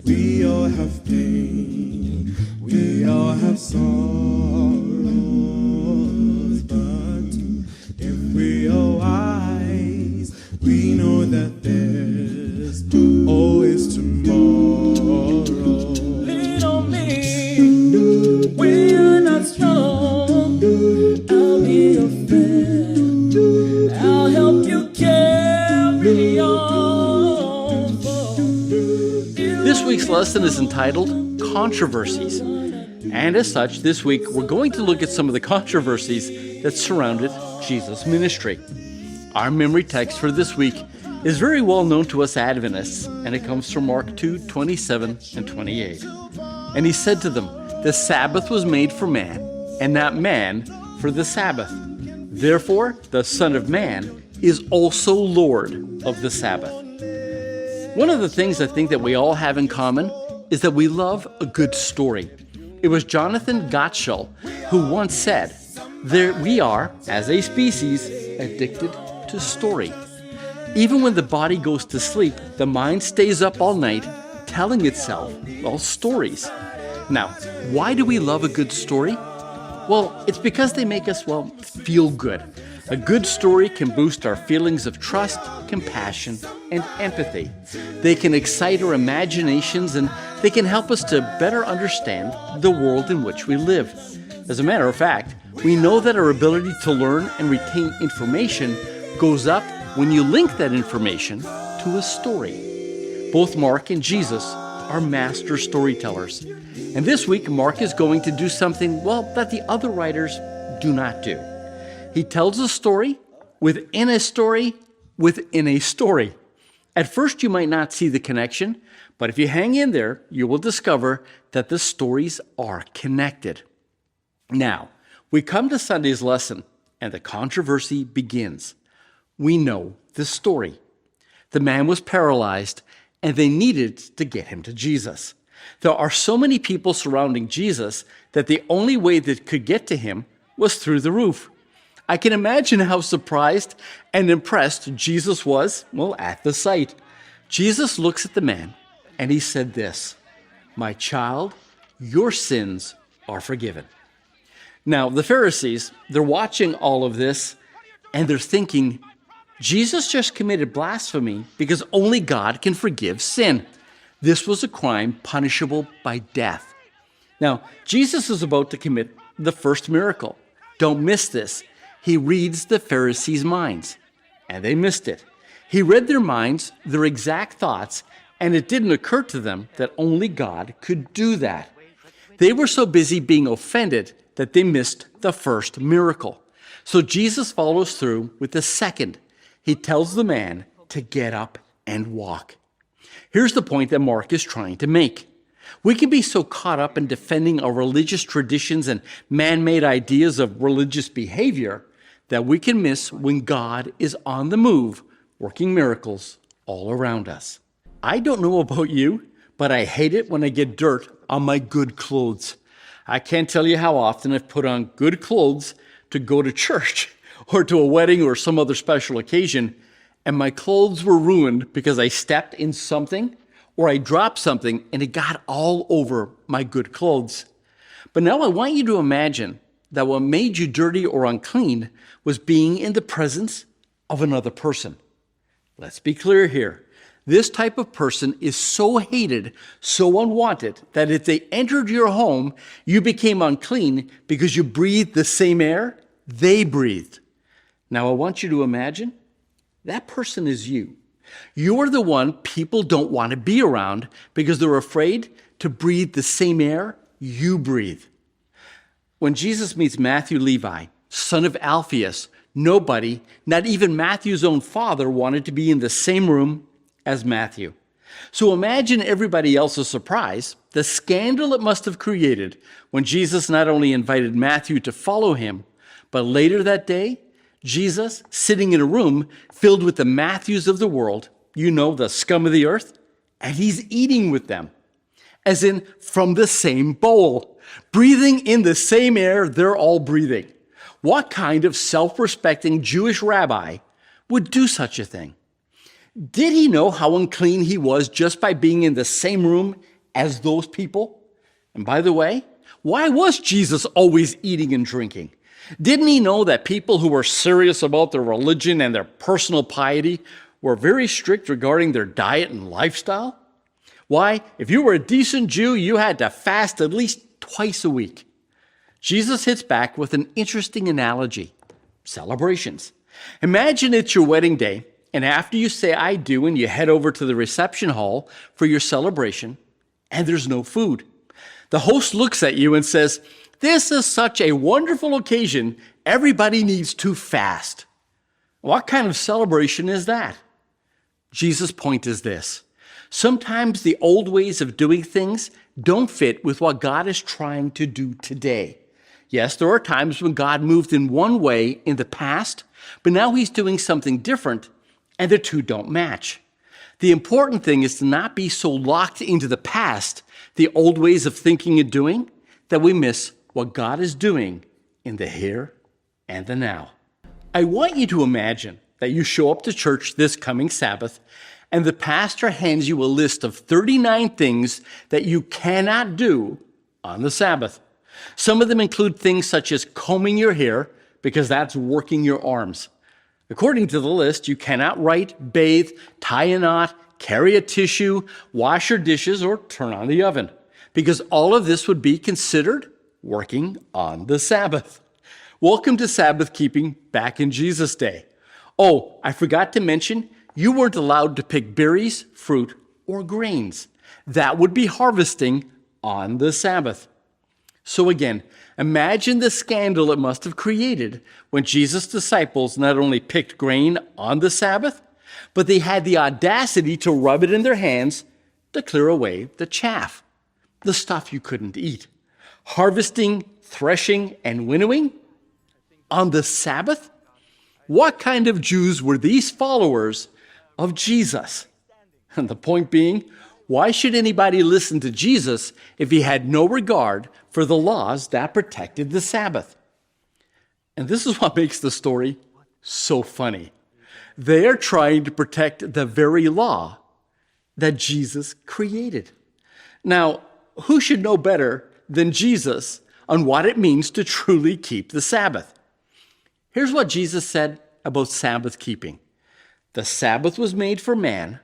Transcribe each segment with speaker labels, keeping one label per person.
Speaker 1: We all have pain, we all have sorrows, but if we are wise, we know that there's always tomorrow. Lean on me when you're not strong. I'll be your friend. I'll help you carry on.
Speaker 2: This week's lesson is entitled Controversies. And as such, this week we're going to look at some of the controversies that surrounded Jesus' ministry. Our memory text for this week is very well known to us Adventists, and it comes from Mark 2:27 and 28. And he said to them, "The Sabbath was made for man, and not man for the Sabbath. Therefore, the Son of Man is also Lord of the Sabbath." One of the things I think that we all have in common is that we love a good story. It was Jonathan Gottschall who once said, we are, as a species, addicted to story. Even when the body goes to sleep, the mind stays up all night telling itself, stories. Now, why do we love a good story? Well, it's because they make us, feel good. A good story can boost our feelings of trust, compassion, and empathy. They can excite our imaginations, and they can help us to better understand the world in which we live. As a matter of fact, we know that our ability to learn and retain information goes up when you link that information to a story. Both Mark and Jesus are master storytellers. And this week, Mark is going to do something, that the other writers do not do. He tells a story within a story within a story. At first, you might not see the connection, but if you hang in there, you will discover that the stories are connected. Now, we come to Sunday's lesson, and the controversy begins. We know the story. The man was paralyzed, and they needed to get him to Jesus. There are so many people surrounding Jesus that the only way that could get to him was through the roof. I can imagine how surprised and impressed Jesus was, at the sight. Jesus looks at the man, and he said this, "My child, your sins are forgiven." Now, the Pharisees, they're watching all of this, and they're thinking, Jesus just committed blasphemy because only God can forgive sin. This was a crime punishable by death. Now, Jesus is about to commit the first miracle. Don't miss this. He reads the Pharisees' minds, and they missed it. He read their minds, their exact thoughts, and it didn't occur to them that only God could do that. They were so busy being offended that they missed the first miracle. So Jesus follows through with the second. He tells the man to get up and walk. Here's the point that Mark is trying to make. We can be so caught up in defending our religious traditions and man-made ideas of religious behavior that we can miss when God is on the move, working miracles all around us. I don't know about you, but I hate it when I get dirt on my good clothes. I can't tell you how often I've put on good clothes to go to church or to a wedding or some other special occasion, and my clothes were ruined because I stepped in something or I dropped something and it got all over my good clothes. But now I want you to imagine that what made you dirty or unclean was being in the presence of another person. Let's be clear here. This type of person is so hated, so unwanted, that if they entered your home, you became unclean because you breathed the same air they breathed. Now I want you to imagine that person is you. You're the one people don't want to be around because they're afraid to breathe the same air you breathe. When Jesus meets Matthew Levi, son of Alphaeus, nobody, not even Matthew's own father, wanted to be in the same room as Matthew. So imagine everybody else's surprise, the scandal it must have created when Jesus not only invited Matthew to follow him, but later that day, Jesus, sitting in a room filled with the Matthews of the world, the scum of the earth, and he's eating with them, as in from the same bowl, breathing in the same air they're all breathing. What kind of self-respecting Jewish rabbi would do such a thing? Did he know how unclean he was just by being in the same room as those people? And by the way, why was Jesus always eating and drinking? Didn't he know that people who were serious about their religion and their personal piety were very strict regarding their diet and lifestyle? Why, if you were a decent Jew, you had to fast at least twice a week. Jesus hits back with an interesting analogy: celebrations. Imagine it's your wedding day, and after you say "I do" and you head over to the reception hall for your celebration, and there's no food. The host looks at you and says, "This is such a wonderful occasion, everybody needs to fast." What kind of celebration is that? Jesus' point is this: sometimes the old ways of doing things don't fit with what God is trying to do today. Yes, there are times when God moved in one way in the past, but now he's doing something different, and the two don't match. The important thing is to not be so locked into the past, the old ways of thinking and doing, that we miss what God is doing in the here and the now. I want you to imagine that you show up to church this coming Sabbath, and the pastor hands you a list of 39 things that you cannot do on the Sabbath. Some of them include things such as combing your hair, because that's working your arms. According to the list, you cannot write, bathe, tie a knot, carry a tissue, wash your dishes, or turn on the oven, because all of this would be considered working on the Sabbath. Welcome to Sabbath keeping back in Jesus' day. Oh, I forgot to mention, you weren't allowed to pick berries, fruit, or grains. That would be harvesting on the Sabbath. So again, imagine the scandal it must have created when Jesus' disciples not only picked grain on the Sabbath, but they had the audacity to rub it in their hands to clear away the chaff, the stuff you couldn't eat. Harvesting, threshing, and winnowing on the Sabbath? What kind of Jews were these followers of Jesus? And the point being, why should anybody listen to Jesus if he had no regard for the laws that protected the Sabbath? And this is what makes the story so funny. They are trying to protect the very law that Jesus created. Now, who should know better than Jesus on what it means to truly keep the Sabbath? Here's what Jesus said about Sabbath keeping. The Sabbath was made for man,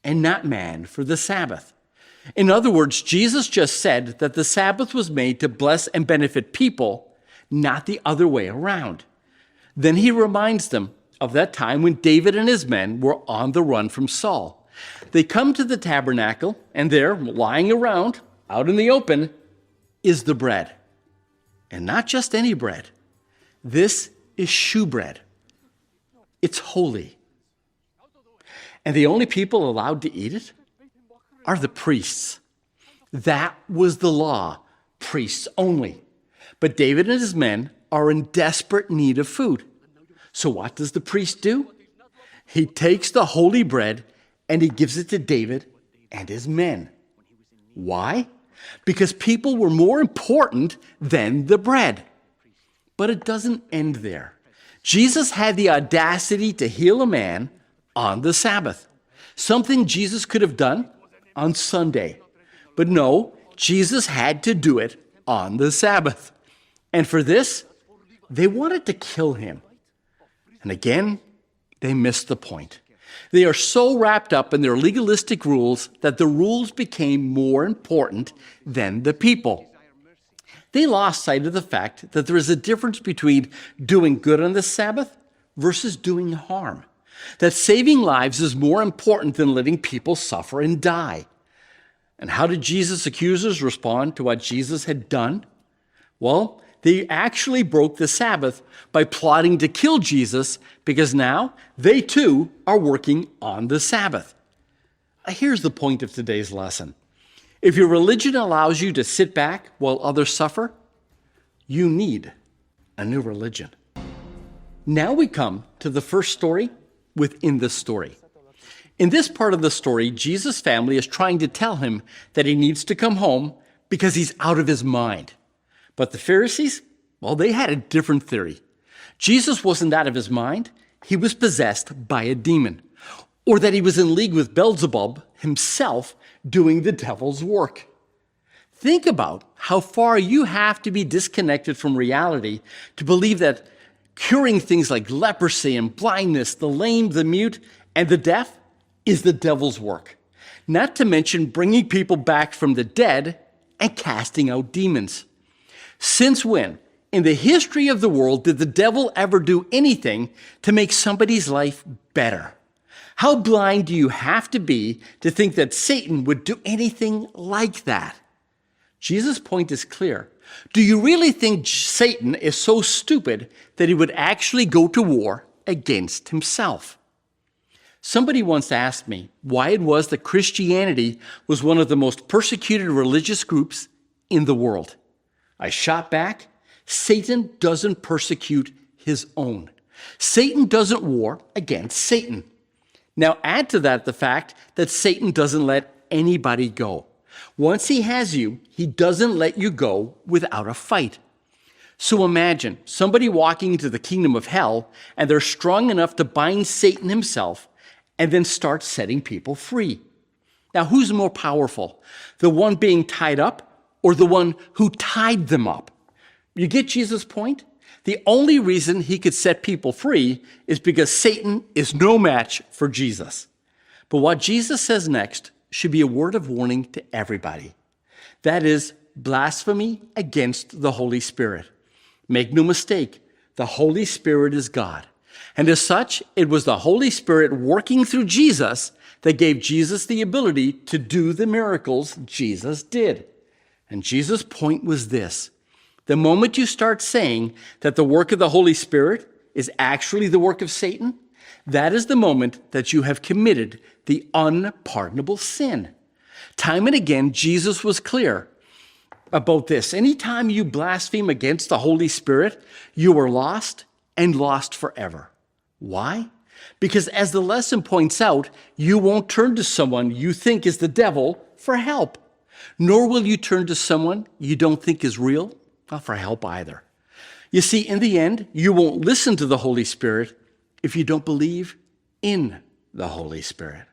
Speaker 2: and not man for the Sabbath. In other words, Jesus just said that the Sabbath was made to bless and benefit people, not the other way around. Then he reminds them of that time when David and his men were on the run from Saul. They come to the tabernacle, and there, lying around, out in the open, is the bread. And not just any bread. This is shewbread. It's holy. And the only people allowed to eat it are the priests. That was the law, priests only. But David and his men are in desperate need of food. So what does the priest do? He takes the holy bread and he gives it to David and his men. Why? Because people were more important than the bread. But it doesn't end there. Jesus had the audacity to heal a man on the Sabbath, something Jesus could have done on Sunday. But no, Jesus had to do it on the Sabbath. And for this, they wanted to kill him. And again, they missed the point. They are so wrapped up in their legalistic rules that the rules became more important than the people. They lost sight of the fact that there is a difference between doing good on the Sabbath versus doing harm. That saving lives is more important than letting people suffer and die. And how did Jesus' accusers respond to what Jesus had done? Well, they actually broke the Sabbath by plotting to kill Jesus because now they too are working on the Sabbath. Here's the point of today's lesson. If your religion allows you to sit back while others suffer, you need a new religion. Now we come to the first story within the story. In this part of the story, Jesus' family is trying to tell him that he needs to come home because he's out of his mind. But the Pharisees, well, they had a different theory. Jesus wasn't out of his mind. He was possessed by a demon, or that he was in league with Beelzebub himself doing the devil's work. Think about how far you have to be disconnected from reality to believe that curing things like leprosy and blindness, the lame, the mute, and the deaf is the devil's work. Not to mention bringing people back from the dead and casting out demons. Since when, in the history of the world, did the devil ever do anything to make somebody's life better? How blind do you have to be to think that Satan would do anything like that? Jesus' point is clear. Do you really think Satan is so stupid that he would actually go to war against himself? Somebody once asked me why it was that Christianity was one of the most persecuted religious groups in the world. I shot back, Satan doesn't persecute his own. Satan doesn't war against Satan. Now add to that the fact that Satan doesn't let anybody go. Once he has you, he doesn't let you go without a fight. So imagine somebody walking into the kingdom of hell and they're strong enough to bind Satan himself and then start setting people free. Now, who's more powerful? The one being tied up or the one who tied them up? You get Jesus' point? The only reason he could set people free is because Satan is no match for Jesus. But what Jesus says next should be a word of warning to everybody. That is blasphemy against the Holy Spirit. Make no mistake, the Holy Spirit is God. And as such, it was the Holy Spirit working through Jesus that gave Jesus the ability to do the miracles Jesus did. And Jesus' point was this: the moment you start saying that the work of the Holy Spirit is actually the work of Satan, that is the moment that you have committed the unpardonable sin. Time and again, Jesus was clear about this. Anytime you blaspheme against the Holy Spirit, you are lost and lost forever. Why? Because as the lesson points out, you won't turn to someone you think is the devil for help, nor will you turn to someone you don't think is real for help either. You see, in the end, you won't listen to the Holy Spirit if you don't believe in the Holy Spirit.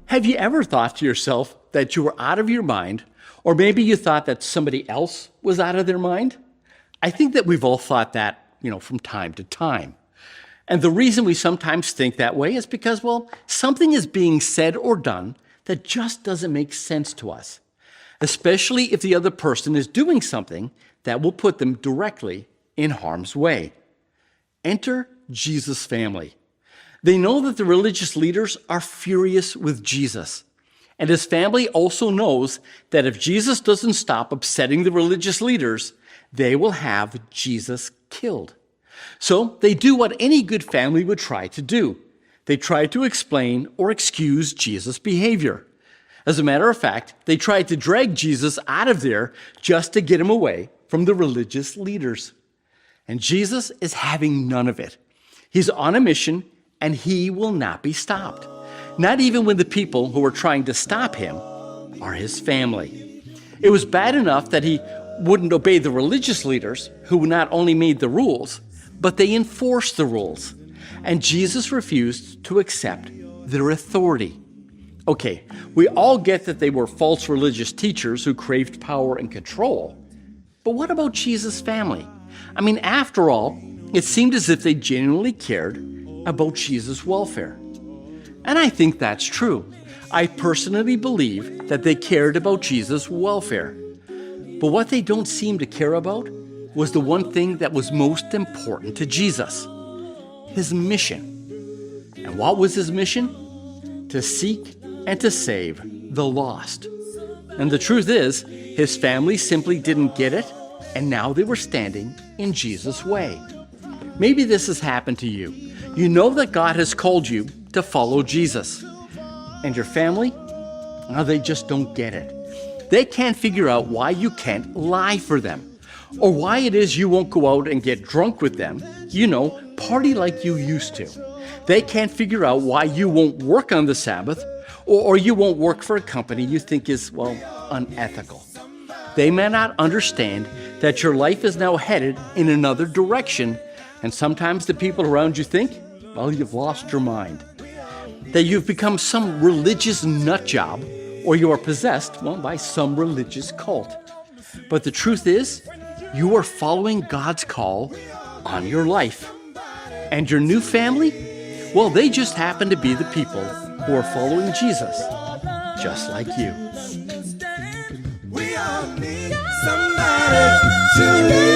Speaker 2: Have you ever thought to yourself that you were out of your mind, or maybe you thought that somebody else was out of their mind? I think that we've all thought that, from time to time. And the reason we sometimes think that way is because, something is being said or done that just doesn't make sense to us, especially if the other person is doing something that will put them directly in harm's way. Enter Jesus' family. They know that the religious leaders are furious with Jesus. And his family also knows that if Jesus doesn't stop upsetting the religious leaders, they will have Jesus killed. So they do what any good family would try to do. They try to explain or excuse Jesus' behavior. As a matter of fact, they tried to drag Jesus out of there just to get him away from the religious leaders. And Jesus is having none of it. He's on a mission, and he will not be stopped. Not even when the people who are trying to stop him are his family. It was bad enough that he wouldn't obey the religious leaders, who not only made the rules, but they enforced the rules. And Jesus refused to accept their authority. Okay, we all get that they were false religious teachers who craved power and control. But what about Jesus' family? After all, it seemed as if they genuinely cared about Jesus' welfare. And I think that's true. I personally believe that they cared about Jesus' welfare. But what they don't seem to care about was the one thing that was most important to Jesus: his mission. And what was his mission? To seek and to save the lost. And the truth is, his family simply didn't get it, and now they were standing in Jesus' way. Maybe this has happened to you. You know that God has called you to follow Jesus. And your family? They just don't get it. They can't figure out why you can't lie for them, or why it is you won't go out and get drunk with them, party like you used to. They can't figure out why you won't work on the Sabbath, or you won't work for a company you think is, unethical. They may not understand that your life is now headed in another direction, and sometimes the people around you think, you've lost your mind. That you've become some religious nut job, or you are possessed, well, by some religious cult. But the truth is, you are following God's call on your life. And your new family? Well, they just happen to be the people who are following Jesus, just like you.
Speaker 1: We all need somebody to